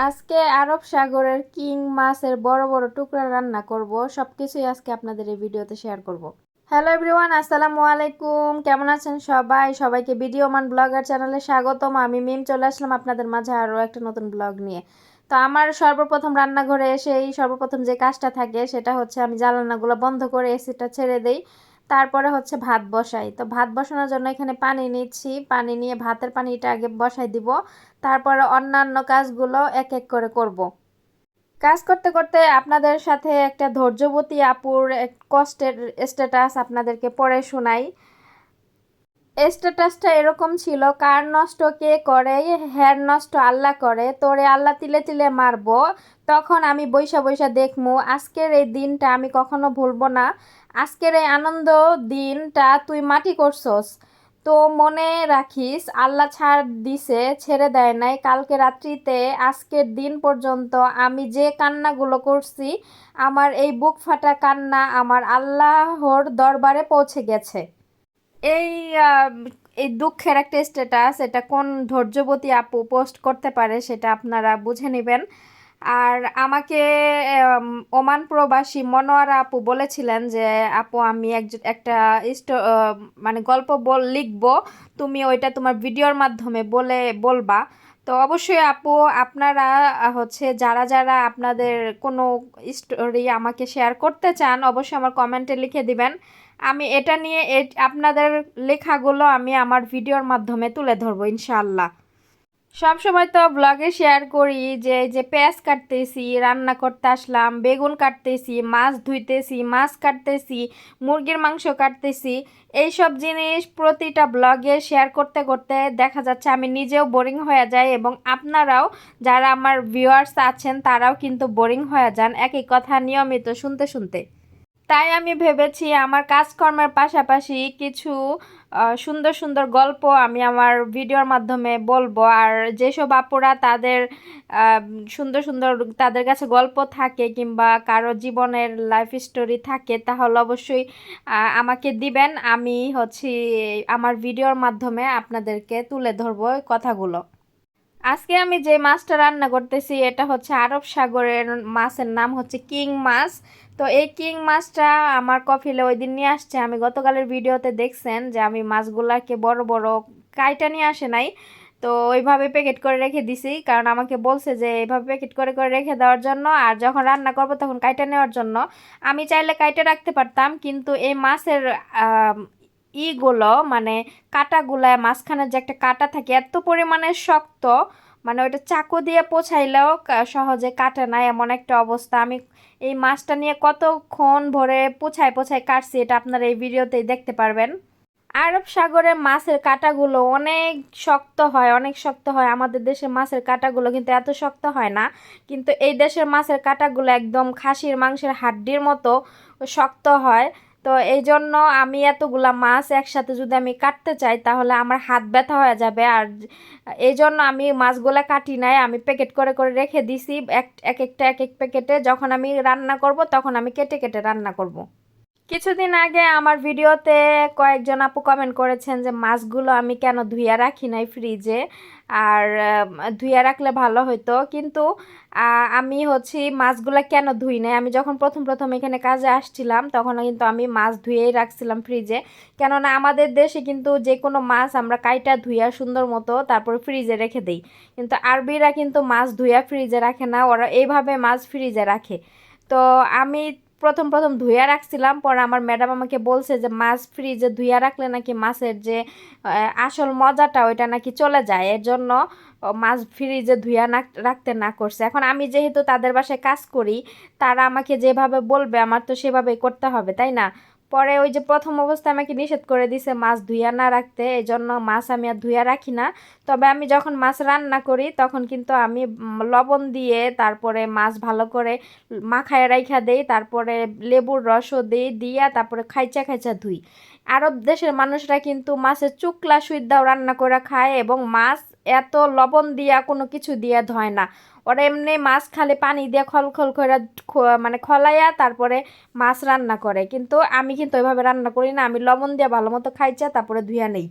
আজকে আরব সাগরের কিং মাছের বড় বড় টুকরা রান্না করব। সবকিছুই আজকে আপনাদের এই ভিডিওতে শেয়ার করব। হ্যালো এভরিওয়ান, আসসালামু আলাইকুম। কেমন আছেন সবাই? সবাইকে ভিডিওমান ব্লগার চ্যানেলে স্বাগতম। আমি মিম চলে আসলাম আপনাদের মাঝে আরও একটা নতুন ব্লগ নিয়ে। তো আমার সর্বপ্রথম রান্নাঘরে এসেই সর্বপ্রথম যে কাজটা থাকে সেটা হচ্ছে আমি জ্বালানাগুলো বন্ধ করে এসিটা ছেড়ে দেই। তারপরে হচ্ছে ভাত বসাই। তো ভাত বসানোর জন্য এখানে পানি নিচ্ছি। পানি নিয়ে ভাতের পানিটা আগে বসাই দিব। তারপরে অন্যান্য কাজগুলো এক এক করে করব। কাজ করতে করতে আপনাদের সাথে একটা ধৈর্যবতী আপুর এক কষ্টের স্ট্যাটাস আপনাদেরকে পড়ে শোনাই। স্ট্যাটাসটা এরকম ছিল, কার নষ্ট কে করে, হ্যার নষ্ট আল্লাহ করে, তোরে আল্লাহ তিলে তিলে মারবো। তখন আমি বইসা বইসা দেখমু। আজকের এই দিনটা আমি কখনো ভুলবো না। আজকের এই আনন্দ দিনটা তুই মাটি করছস। তো মনে রাখিস, আল্লাহ ছাড় দিছে, ছেড়ে দেয় নাই। কালকে রাত্রিতে আজকের দিন পর্যন্ত আমি যে কান্নাগুলো করছি, আমার এই বুক ফাটা কান্না আমার আল্লাহর দরবারে পৌঁছে গেছে। এই আহ, এই দুঃখের একটা স্ট্যাটাস, এটা কোন ধৈর্যবতী আপু পোস্ট করতে পারে সেটা আপনারা বুঝে নেবেন। আর আমাকে আম, ওমান প্রবাসী মনোয়ারা আপু বলেছিলেন যে আপু আমি একটা মানে গল্প লিখবো, তুমি ওইটা তোমার ভিডিওর মাধ্যমে বলবা। তো অবশ্যই আপু, আপনারা হচ্ছে যারা যারা আপনাদের কোনো স্টোরি আমাকে শেয়ার করতে চান অবশ্যই আমার কমেন্টে লিখে দিবেন। আমি এটা নিয়ে আপনাদের লেখাগুলো আমি আমার ভিডিওর মাধ্যমে তুলে ধরবো ইনশাআল্লাহ। সব সময় তো ব্লগে শেয়ার করি যে এই যে পেঁয়াজ কাটতেছি, রান্না করতে আসলাম, বেগুন কাটতেছি, মাছ ধুইতেছি, মাছ কাটতেছি, মুরগির মাংস কাটতেছি। এইসব জিনিস প্রতিটা ব্লগে শেয়ার করতে করতে দেখা যাচ্ছে আমি নিজেও বোরিং হয়ে যাই, এবং আপনারাও যারা আমার ভিউয়ার্স আছেন তারাও কিন্তু বোরিং হয়ে যান একই কথা নিয়মিত শুনতে শুনতে। তাই আমি ভেবেছি আমার কাজকর্মের পাশাপাশি কিছু সুন্দর সুন্দর গল্প আমি আমার ভিডিওর মাধ্যমে বলবো। আর যেসব আপুরা তাদের আহ, সুন্দর সুন্দর তাদের কাছে গল্প থাকে কিংবা কারো জীবনের লাইফ স্টোরি থাকে, তাহলে অবশ্যই আমাকে দিবেন। আমি হচ্ছে আমার ভিডিওর মাধ্যমে আপনাদেরকে তুলে ধরবো এই কথাগুলো। আজকে আমি যে মাছটা রান্না করতেছি এটা হচ্ছে আরব সাগরের মাছের নাম হচ্ছে কিং মাছ। তো এই কিং মাছটা আমার কফিলে ওই দিন নিয়ে আসছে। আমি গতকালের ভিডিওতে দেখছেন যে আমি মাছগুলাকে বড় বড় কাইটা নিয়ে আসে নাই, তো ওইভাবে প্যাকেট করে রেখে দিছি, কারণ আমাকে বলছে যে এইভাবে প্যাকেট করে করে রেখে দেওয়ার জন্য, আর যখন রান্না করব তখন কাইটা নেওয়ার জন্য। আমি চাইলে কাইটা রাখতে পারতাম, কিন্তু এই মাছের আহ, ইগুলো মানে কাঁটাগুলায় মাঝখানে যে একটা কাঁটা থাকে এত পরিমাণে শক্ত, মানে ওইটা চাকু দিয়ে পোছাইলেও সহজে কাটে না, এমন একটা অবস্থা। আমি এই মাছটা নিয়ে কতক্ষণ ভরে পোছায় পোছায় কাটছি এটা আপনারা এই ভিডিওতেই দেখতে পারবেন। আরব সাগরে মাছের কাঁটাগুলো অনেক শক্ত হয়, অনেক শক্ত হয়। আমাদের দেশের মাছের কাঁটাগুলো কিন্তু এত শক্ত হয় না, কিন্তু এই দেশের মাছের কাঁটাগুলো একদম খাসির মাংসের হাড্ডির মতো শক্ত হয়। তো এই জন্য আমি এতগুলা মাছ একসাথে যদি আমি কাটতে চাই তাহলে আমার হাত ব্যথা হয়ে যাবে। আর এই জন্য আমি মাছগুলা কাটি নাই, আমি প্যাকেট করে করে রেখে দিছি এক একটা এক এক প্যাকেটে। যখন আমি রান্না করব তখন আমি কেটে কেটে রান্না করব। কিছুদিন আগে আমার ভিডিওতে কয়েকজন আপু কমেন্ট করেছেন যে মাছগুলো আমি কেন ধুইয়া রাখি নাই ফ্রিজে, আর ধুইয়া রাখলে ভালো হতো। কিন্তু আমি হচ্ছে মাছগুলো কেন ধুই নাই, আমি যখন প্রথম প্রথম এখানে কাজে আসছিলাম তখন কিন্তু আমি মাছ ধুয়েই রাখছিলাম ফ্রিজে। কেননা আমাদের দেশে কিন্তু যে কোনো মাছ আমরা কাইটা ধুইয়া সুন্দর মতো তারপর ফ্রিজে রেখে দিই, কিন্তু আরবিরা কিন্তু মাছ ধুইয়া ফ্রিজে রাখে না, ওরা এইভাবে মাছ ফ্রিজে রাখে। তো আমি প্রথম প্রথম ধুইয়া রাখছিলাম, পরে আমার ম্যাডাম আমাকে বলছে যে মাছ ফ্রিজে ধুইয়া রাখলে নাকি মাছের যে আসল মজাটা ওইটা নাকি চলে যায়, এর জন্য মাছ ফ্রিজে ধুইয়া না রাখতে না করছে। এখন আমি যেহেতু তাদের বাসায় কাজ করি, তারা আমাকে যেভাবে বলবে আমার তো সেভাবেই করতে হবে, তাই না? পরে ওই যে প্রথম অবস্থায় আমাকে নিষেধ করে দিছে মাছ ধুইয়া না রাখতে, এই জন্য মাছ আমি আর ধুইয়া রাখি না। তবে আমি যখন মাছ রান্না করি তখন কিন্তু আমি লবণ দিয়ে তারপরে মাছ ভালো করে মাখায় রাইখা দেই, তারপরে লেবুর রসও দিই, দিয়া তারপরে খাইচা খাইচা ধুই। আরব দেশের মানুষরা কিন্তু মাছের চুকলা সুইদ্দাও রান্না করে খায়, এবং মাছ এত লবণ দিয়া কোনো কিছু দিয়া ধয় না। ওরা এমনি মাছ খালি পানি দিয়ে খল খল করে মানে খলাইয়া তারপরে মাছ রান্না করে, কিন্তু আমি কিন্তু ওইভাবে রান্না করি না, আমি লবণ দিয়ে ভালো মতো খাইচা তারপরে ধুইয়া নেই।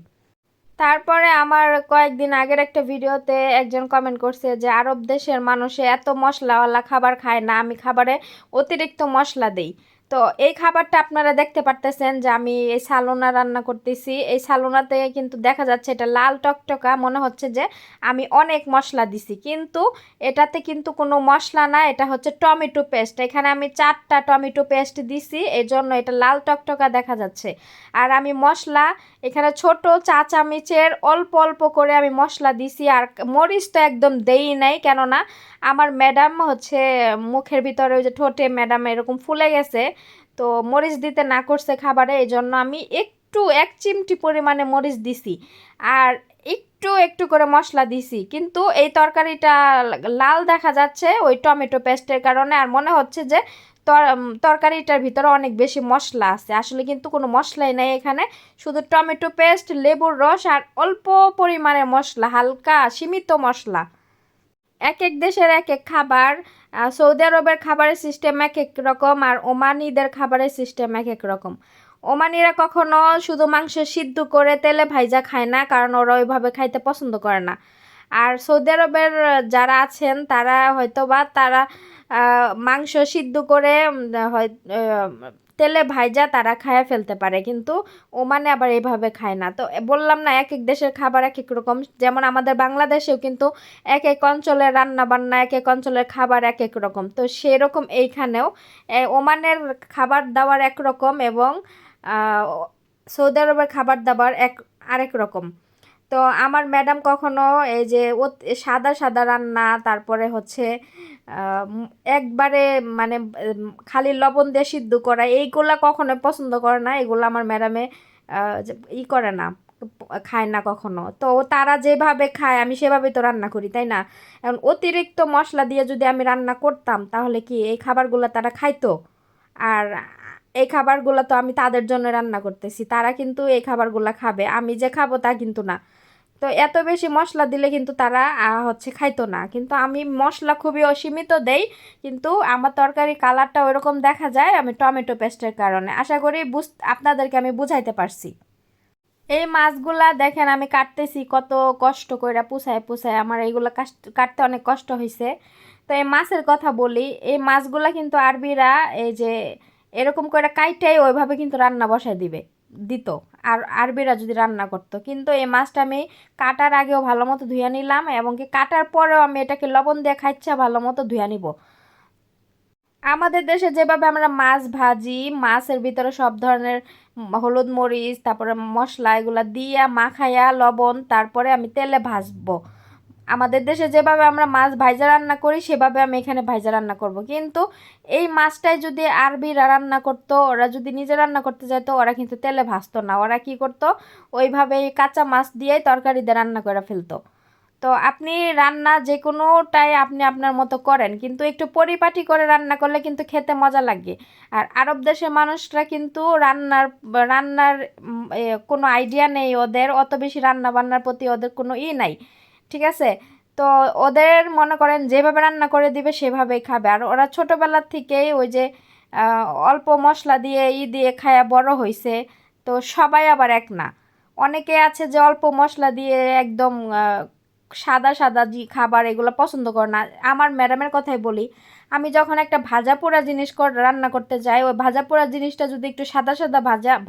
তারপরে আমার কয়েকদিন আগের একটা ভিডিওতে একজন কমেন্ট করছে যে আরব দেশের মানুষে এত মশলাওয়ালা খাবার খায় না, আমি খাবারে অতিরিক্ত মশলা দেই। তো এই খাবারটা আপনারা দেখতে পারতেছেন যে আমি এই সালোনা রান্না করতেছি, এই সালোনাতে কিন্তু দেখা যাচ্ছে এটা লাল টকটকা, মনে হচ্ছে যে আমি অনেক মশলা দিছি, কিন্তু এটাতে কিন্তু কোনো মশলা না, এটা হচ্ছে টমেটো পেস্ট। এখানে আমি 4টা টমেটো পেস্ট দিছি, এই জন্য এটা লাল টকটকা দেখা যাচ্ছে। আর আমি মশলা এখানে ছোট চা চামচের অল্প অল্প করে আমি মশলা দিছি, আর মরিচ তো একদম দেই নাই, কেননা আমার ম্যাডাম হচ্ছে মুখের ভিতরে ওই যে ঠোঁটে ম্যাডাম এরকম ফুলে গেছে, তো মরিচ দিতে না করছে খাবারে, এই জন্য আমি একটু 1 চিমটি পরিমাণে মরিচ দিছি আর একটু একটু করে মশলা দিছি। কিন্তু এই তরকারিটা লাল দেখা যাচ্ছে ওই টমেটো পেস্টের কারণে, আর মনে হচ্ছে যে তরকারিটার ভিতরে অনেক বেশি মশলা আছে, আসলে কিন্তু কোনো মশলাই নেই এখানে, শুধু টমেটো পেস্ট, লেবুর রস আর অল্প পরিমাণে মশলা, হালকা সীমিত মশলা। এক এক দেশের এক এক খাবার। সৌদি আরবের খাবারের সিস্টেম এক এক রকম, আর ওমানিদের খাবারের সিস্টেম এক এক রকম। ওমানিরা কখনো শুধু মাংস সিদ্ধ করে তেলে ভাইজা খায় না, কারণ ওরা ওইভাবে খাইতে পছন্দ করে না। আর সৌদি আরবের যারা আছেন তারা হয়তো বা তারা মাংস সিদ্ধ করে হয় তেলে ভাইজা তারা খায়া ফেলতে পারে, কিন্তু ওমানে আবার এইভাবে খায় না। তো বললাম না, এক এক দেশের খাবার এক এক রকম, যেমন আমাদের বাংলাদেশেও কিন্তু এক এক অঞ্চলের রান্না বান্না, এক এক অঞ্চলের খাবার এক এক রকম, তো সেরকম এইখানেও ওমানের খাবার দাবার একরকম এবং সৌদি আরবের খাবার দাবার আরেক রকম। তো আমার ম্যাডাম কখনো এই যে সাদা সাদা রান্না, তারপরে হচ্ছে একবারে মানে খালি লবণ দিয়ে সিদ্ধ করা, এইগুলা কখনো পছন্দ করে না, এগুলো আমার ম্যাডামে করে না, খায় না কখনো। তো তারা যেভাবে খায় আমি সেভাবেই তো রান্না করি, তাই না? এখন অতিরিক্ত মশলা দিয়ে যদি আমি রান্না করতাম তাহলে কি এই খাবারগুলো তারা খাইতো? আর এই খাবারগুলো তো আমি তাদের জন্য রান্না করতেছি, তারা কিন্তু এই খাবারগুলো খাবে, আমি যে খাবো তা কিন্তু না। তো এত বেশি মশলা দিলে কিন্তু তারা হচ্ছে খাইতো না, কিন্তু আমি মশলা খুবই অসীমিত দেই, কিন্তু আমার তরকারি কালারটা ওইরকম দেখা যায় আমি টমেটো পেস্টের কারণে। আশা করি আপনাদেরকে আমি বুঝাইতে পারছি। এই মাছগুলা দেখেন আমি কাটতেছি কত কষ্ট করে, পুষায় পুষায় আমার এইগুলা কাটতে অনেক কষ্ট হয়েছে। তো এই মাছের কথা বলি, এই মাছগুলা কিন্তু আরবিরা এই যে এরকম করে কাইটাই ওইভাবে কিন্তু রান্না বসায় দিত, আর আরবিরা যদি রান্না করতো। কিন্তু এই মাছটা আমি কাটার আগেও ভালো মতো ধুয়ে নিলাম, এবং কি কাটার পরেও আমি এটাকে লবণ দিয়ে খাইচ্ছা ভালো মতো ধুয়ে নিব। আমাদের দেশে যেভাবে আমরা মাছ ভাজি, মাছের ভিতরে সব ধরনের হলুদ মরিচ তারপরে মশলা এগুলা দিয়া মাখাইয়া লবণ তারপরে আমি তেলে ভাজবো, আমাদের দেশে যেভাবে আমরা মাছ ভাইজা রান্না করি সেভাবে আমি এখানে ভাইজা রান্না করব। কিন্তু এই মাছটাই যদি আরবিরা রান্না করতো, ওরা যদি নিজে রান্না করতে চাইতো, ওরা কিন্তু তেলে ভাজতো না, ওরা কি করতো ওইভাবে কাঁচা মাছ দিয়েই তরকারি দিয়ে রান্না করে ফেলতো। তো আপনি রান্না যে কোনোটাই আপনি আপনার মতো করেন, কিন্তু একটু পরিপাটি করে রান্না করলে কিন্তু খেতে মজা লাগে। আর আরব দেশের মানুষরা কিন্তু রান্নার রান্নার কোনো আইডিয়া নেই, ওদের অত বেশি রান্না বান্নার প্রতি ওদের কোনো নাই, ঠিক আছে? তো ওদের মনে করেন যেভাবে রান্না করে দিবে সেভাবেই খাবে, আর ওরা ছোটোবেলার থেকেই ওই যে অল্প মশলা দিয়ে দিয়ে খায়া বড় হয়েছে। তো সবাই আবার এক না, অনেকে আছে যে অল্প মশলা দিয়ে একদম সাদা সাদা খাবার এগুলো পছন্দ করে না। আমার ম্যাডামের কথাই বলি, আমি যখন একটা ভাজা পোড়া জিনিস রান্না করতে যাই, ওই ভাজা পোড়া জিনিসটা যদি একটু সাদা সাদা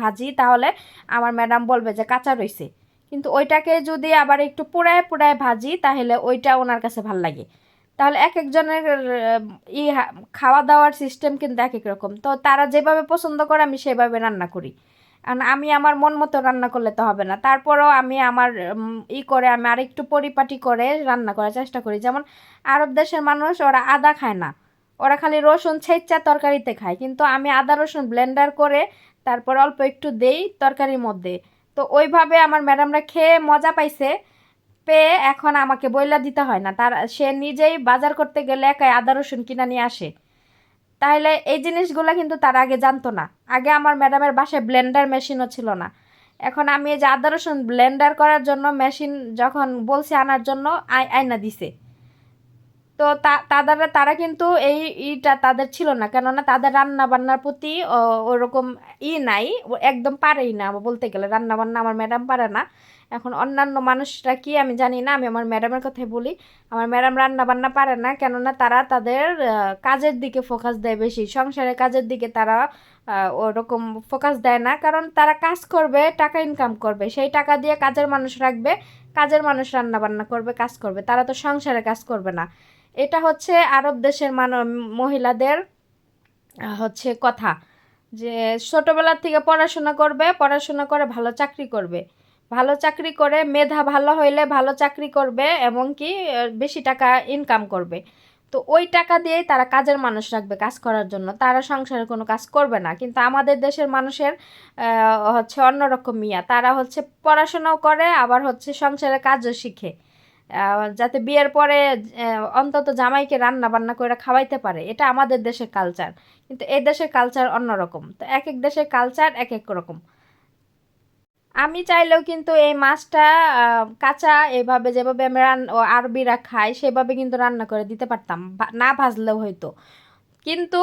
ভাজি তাহলে আমার ম্যাডাম বলবে যে কাঁচা রইছে, কিন্তু ওইটাকে যদি আবার একটু পোড়ায় পোড়ায় ভাজি তাহলে ওইটা ওনার কাছে ভাল লাগে। তাহলে এক একজনের খাওয়া দাওয়ার সিস্টেম কিন্তু এক এক রকম, তো তারা যেভাবে পছন্দ করে আমি সেভাবে রান্না করি। কারণ আমি আমার মন মতো রান্না করলে তো হবে না, তারপরও আমি আমার করে আমি আরেকটু পরিপাটি করে রান্না করার চেষ্টা করি। যেমন আরব দেশের মানুষ ওরা আদা খায় না, ওরা খালি রসুন ছেঁচা তরকারিতে খায়, কিন্তু আমি আদা রসুন ব্লেন্ডার করে তারপর অল্প একটু দেই তরকারির মধ্যে। তো ওইভাবে আমার ম্যাডামরা খেয়ে মজা পাইছে, পেয়ে এখন আমাকে বইলা দিতে হয় না, তার সে নিজেই বাজার করতে গেলে একাই আদা রসুন কিনা নিয়ে আসে। তাহলে এই জিনিসগুলো কিন্তু তার আগে জানতো না। আগে আমার ম্যাডামের বাসায় ব্লেন্ডার মেশিনও ছিল না, এখন আমি এই যে আদা রসুন ব্লেন্ডার করার জন্য মেশিন যখন বলছি আনার জন্য আয়না দিছে। তো তারা কিন্তু এইটা তাদের ছিল না, কেননা তাদের রান্না বান্নার প্রতি ওরকম নাই, একদম পারেই না বলতে গেলে, রান্না বান্না আমার ম্যাডাম পারে না। এখন অন্যান্য মানুষরা কি আমি জানি না, আমি আমার ম্যাডামের কথাই বলি। আমার ম্যাডাম রান্না বান্না পারে না, কেননা তারা তাদের কাজের দিকে ফোকাস দেয় বেশি, সংসারের কাজের দিকে তারা ওরকম ফোকাস দেয় না, কারণ তারা কাজ করবে, টাকা ইনকাম করবে, সেই টাকা দিয়ে কাজের মানুষ রাখবে, কাজের মানুষ রান্না বান্না করবে, কাজ করবে, তারা তো সংসারে কাজ করবে না। এটা হচ্ছে আরব দেশের মহিলাদের হচ্ছে কথা, যে ছোটোবেলা থেকে পড়াশোনা করবে, পড়াশোনা করে ভালো চাকরি করবে, ভালো চাকরি করে মেধা ভালো হইলে ভালো চাকরি করবে, এবং কি বেশি টাকা ইনকাম করবে। তো ওই টাকা দিয়েই তারা কাজের মানুষ রাখবে কাজ করার জন্য, তারা সংসারে কোনো কাজ করবে না। কিন্তু আমাদের দেশের মানুষের হচ্ছে অন্যরকম মিয়া, তারা হচ্ছে পড়াশোনাও করে, আবার হচ্ছে সংসারে কাজও শিখে, যাতে বিয়ের পরে অন্তত জামাইকে রান্না বান্না করে খাওয়াইতে পারে। এটা আমাদের দেশের কালচার, কিন্তু এই দেশের কালচার অন্যরকম। তো এক এক দেশের কালচার এক এক রকম। আমি চাইলেও কিন্তু এই মাছটা কাঁচা এভাবে যেভাবে আমি আরবিরা খাই সেভাবে কিন্তু রান্না করে দিতে পারতাম, না ভাজলেও হয়তো। কিন্তু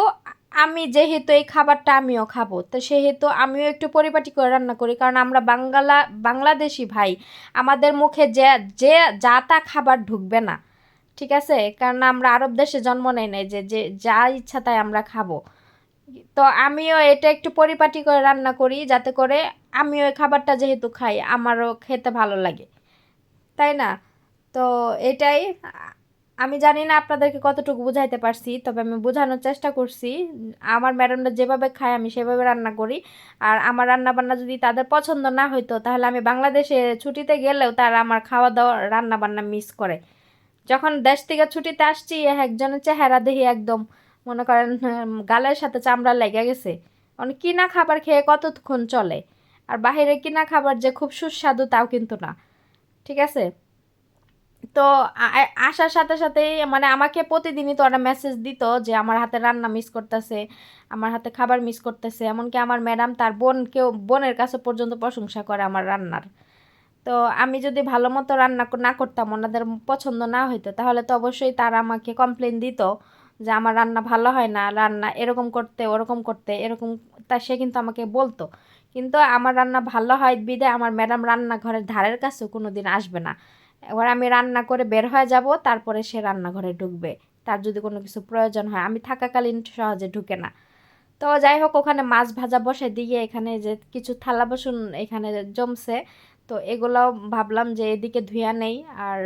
আমি যেহেতু এই খাবারটা আমিও খাবো, তো সেহেতু আমিও একটু পরিপাটি করে রান্না করি, কারণ আমরা বাংলাদেশি ভাই, আমাদের মুখে যে যে যা তা খাবার ঢুকবে না, ঠিক আছে? কারণ আমরা আরব দেশে জন্ম নেই নাই যে যে যা ইচ্ছা তাই আমরা খাবো। তো আমিও এটা একটু পরিপাটি করে রান্না করি, যাতে করে আমিও ওই খাবারটা যেহেতু খাই আমারও খেতে ভালো লাগে, তাই না? তো এটাই। আমি জানি না আপনাদেরকে কতটুকু বুঝাইতে পারছি, তবে আমি বোঝানোর চেষ্টা করছি। আমার ম্যাডামরা যেভাবে খায় আমি সেভাবে রান্না করি। আর আমার রান্না বান্না যদি তাদের পছন্দ না হইতো, তাহলে আমি বাংলাদেশে ছুটিতে গেলেও তারা আমার খাওয়া দাওয়া রান্না বান্না মিস করে। যখন দেশ থেকে ছুটিতে আসছি, একজনের চেহারা দেখি একদম মনে করেন গালের সাথে চামড়া লেগে গেছে। মানে কিনা খাবার খেয়ে কতক্ষণ চলে? আর বাইরে কিনা খাবার যে খুব সুস্বাদু তাও কিন্তু না, ঠিক আছে? তো আসার সাথে সাথেই মানে আমাকে প্রতিদিনই তো ওরা মেসেজ দিত যে আমার হাতে রান্না মিস করতেছে, আমার হাতে খাবার মিস করতেছে। এমনকি আমার ম্যাডাম তার বোনের কাছে পর্যন্ত প্রশংসা করে আমার রান্নার। তো আমি যদি ভালো মতো রান্না না করতাম, ওনাদের পছন্দ না হইতো, তাহলে তো অবশ্যই তারা আমাকে কমপ্লেন দিত যে আমার রান্না ভালো হয় না, রান্না এরকম করতে ওরকম করতে এরকম। তা সে কিন্তু আমাকে বলতো। কিন্তু আমার রান্না ভালো হয় বিধে আমার ম্যাডাম রান্নাঘরের ধারের কাছেও কোনো দিন আসবে না। এবার আমি রান্না করে বের হয়ে যাব, তারপরে সে রান্নাঘরে ঢুকবে। তার যদি কোনো কিছু প্রয়োজন হয়, আমি থাকাকালীন সহজে ঢুকে না। তো যাই হোক, ওখানে মাছ ভাজা বসে দিয়ে এখানে যে কিছু থালা বাসন এখানে জমছে, তো এগুলাও ভাবলাম যে এদিকে ধুয়া নেই, আর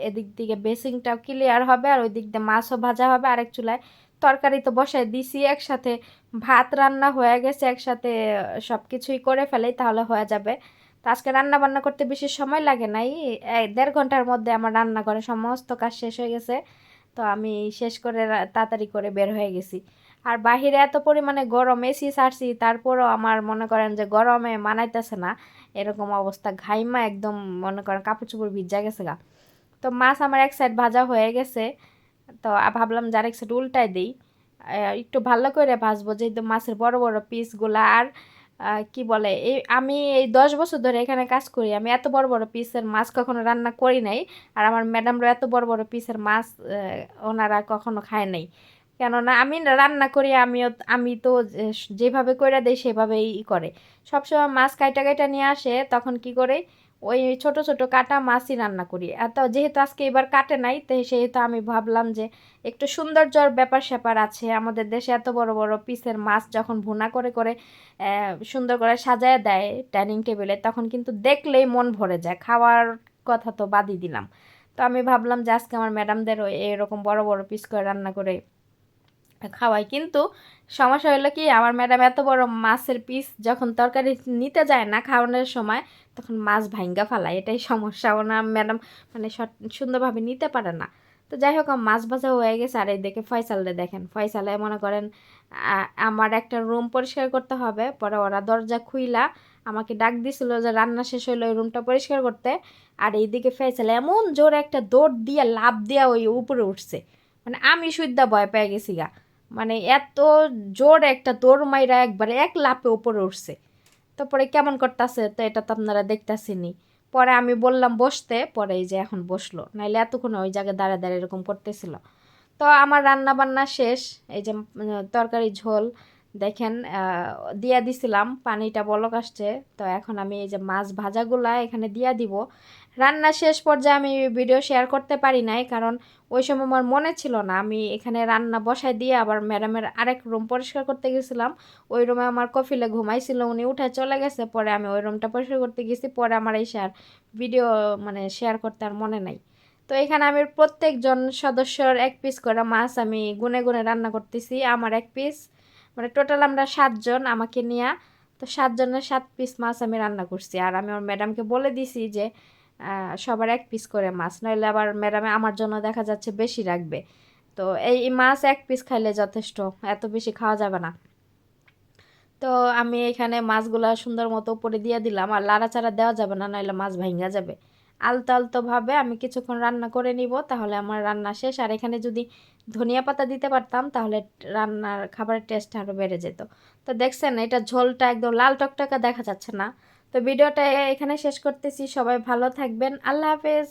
এদিক দিকে বেসিংটাও ক্লিয়ার হবে, আর ওই দিক দিয়ে মাছও ভাজা হবে আরেক চুলায়। তরকারি তো বসায় দিছি একসাথে, ভাত রান্না হয়ে গেছে একসাথে, সব কিছুই করে ফেলেই তাহলে হয়ে যাবে। তো আজকে রান্না বান্না করতে বেশি সময় লাগে নাই, 1.5 ঘন্টার মধ্যে আমার রান্নাঘরে সমস্ত কাজ শেষ হয়ে গেছে। তো আমি শেষ করে তাড়াতাড়ি করে বের হয়ে গেছি। আর বাহিরে এত পরিমাণে গরম, এসি ছাড়ছি, তারপরও আমার মনে করেন যে গরমে মানাইতেছে না, এরকম অবস্থা, ঘাইমা একদম মনে করেন কাপড় চোপড় ভিজা গেছে গা। তো মাছ আমার এক সাইড ভাজা হয়ে গেছে, তো ভাবলাম যে আরেক সাইড উল্টাই দিই, একটু ভালো করে ভাজবো, যেহেতু মাছের বড় বড় পিসগুলা। আর কি বলে, আমি এই 10 বছর ধরে এখানে কাজ করি, আমি এত বড় বড় পিসের মাছ কখনো রান্না করি নাই। আর আমার ম্যাডামরা এত বড় বড় পিসের মাছ ওনারা কখনো খায় নাই। কেননা আমি রান্না করি, আমি তো যেভাবে করে দেই সেভাবেই করে। সবসময় মাছ কাইটা কাইটা নিয়ে আসে, তখন কি করে ওই ছোট ছোট কাটা মাছই রান্না করি। এত যেহেতু আজকে এবার কাটে নাই, তো সেহেতু আমি ভাবলাম যে একটু সৌন্দর্যর ব্যাপার স্যাপার আছে, আমাদের দেশে এত বড় বড় পিসের মাছ যখন ভুনা করে করে সুন্দর করে সাজায় দেয় ডাইনিং টেবিলে, তখন কিন্তু দেখলেই মন ভরে যায়, খাওয়ার কথা তো বাদই দিলাম। তো আমি ভাবলাম যে আজকে আমার ম্যাডামদেরও এরকম বড় বড় পিস করে রান্না করে খাওয়াই। কিন্তু সমস্যা হলো কি, আমার ম্যাডাম এত বড় মাছের পিস যখন তরকারি নিতে যায় না খাওয়ানোর সময়, তখন মাছ ভাঙ্গা ফেলায়, এটাই সমস্যা। ওনার ম্যাডাম মানে সুন্দরভাবে নিতে পারে না। তো যাই হোক, মাছ ভাজা হয়ে গেছে। আর এই দেখে ফয়সালরে দেখেন, ফয়সালে মনে করেন আমার একটা রুম পরিষ্কার করতে হবে, পরে ওরা দরজা খুইলা আমাকে ডাক দিছিল যে রান্না শেষ হইলো ওই রুমটা পরিষ্কার করতে। আর এইদিকে ফয়সাল এমন জোরে একটা দৌড় দিয়ে লাফ দিয়া ওই উপরে উঠছে, মানে আমি সুদ্ধা ভয় পেয়ে গেছি গা। মানে এত জোর একটা দৌড় মাইরা একবারে এক লাফে উপরে উঠছে। তারপরে কেমন করতেছে, তো এটা তো আপনারা দেখতেছেনই। পরে আমি বললাম বসতে, পরে এই যে এখন বসলো, নাইলে এতক্ষণ ওই জায়গায় দাঁড়া দাঁড়িয়ে এরকম করতেছিল। তো আমার রান্না বান্না শেষ, এই যে তরকারি ঝোল, দেখেন দিয়া দিছিলাম, পানিটা বলক আসছে। তো এখন আমি এই যে মাছ ভাজাগুলা এখানে দিয়া দিব। রান্না শেষ পর্যায়ে আমি ভিডিও শেয়ার করতে পারি নাই, কারণ ওই সময় আমার মনে ছিল না। আমি এখানে রান্না বসায় দিয়ে আবার ম্যাডামের আরেক রুম পরিষ্কার করতে গেছিলাম। ওই রুমে আমার কফিলে ঘুমাইছিল, উনি উঠে চলে গেছে। পরে আমি ওই রুমটা পরিষ্কার করতে গেছি, পরে আমার এই শেয়ার ভিডিও মানে শেয়ার করতে আর মনে নাই। তো এখানে আমি প্রত্যেকজন সদস্যর এক পিস করে মাছ আমি গুনে গুনে রান্না করতেছি। আমার এক পিস, মানে টোটাল আমরা 7 জন আমাকে নিয়ে। তো 7 জনের 7 পিস মাছ আমি রান্না করছি। আর আমি আমার ম্যাডামকে বলে দিছি যে সবার এক পিস করে মাছ, নইলে আবার ম্যাডামে আমার জন্য দেখা যাচ্ছে বেশি রাখবে। তো এই মাছ এক পিস খাইলে যথেষ্ট, এত বেশি খাওয়া যাবে না। তো আমি এখানে মাছগুলা সুন্দর মতো উপরে দিয়ে দিলাম, আর লাড়াচাড়া দেওয়া যাবে না, নইলে মাছ ভাঙা যাবে। আলতো আলতো ভাবে আমি কিছুক্ষণ রান্না করে নিব, তাহলে আমার রান্না শেষ। আর এখানে যদি ধনিয়া পাতা দিতে পারতাম তাহলে রান্নার খাবারের টেস্ট আরও বেড়ে যেত। তো দেখছেন এটা ঝোলটা একদম লাল টকটকা দেখা যাচ্ছে না। তো ভিডিওটা এখানে শেষ করতেছি। সবাই ভালো থাকবেন, আল্লাহ হাফেজ।